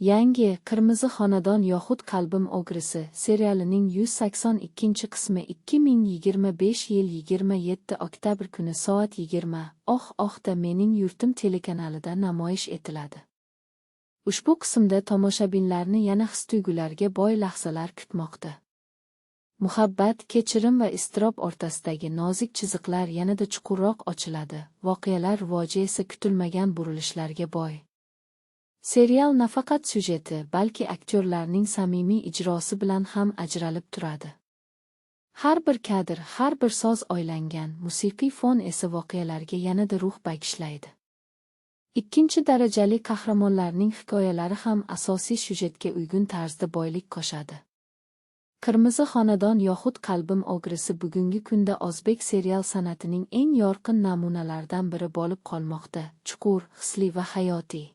Yangi Qirmizi xonadon yoxud Qalbim o'g'risi serialining 182 qismi 2025 yil 27 oktyabr kuni soat 20 da Mening yurtim telekanalida namoyish etiladi. Ushbu qismda tomoshabinlarni yana his-tuyg'ularga boy lahzalar kutmoqda. Muhabbat, kechirim va iztirob o'rtasidagi nozik chiziqlar yanada chuqurroq ochiladi, voqealar rivoji esa kutilmagan burilishlarga boy. Serial nafaqat syujeti, balki aktyorlarning samimiy ijrosi bilan ham ajralib turadi. Har bir kadr, har bir so'z o'ylangan, musiqiy fon esa voqealarga yanada ruh bag'ishlaydi. Ikkinchi darajali qahramonlarning hikoyalari ham asosiy syujetga uyg'un tarzda boylik qo'shadi. Qirmizi xonadon yoxud Qalbim o'g'risi bugungi kunda o'zbek serial san'atining eng yorqin namunalaridan biri bo'lib qolmoqda, chuqur, hisli va hayotiy.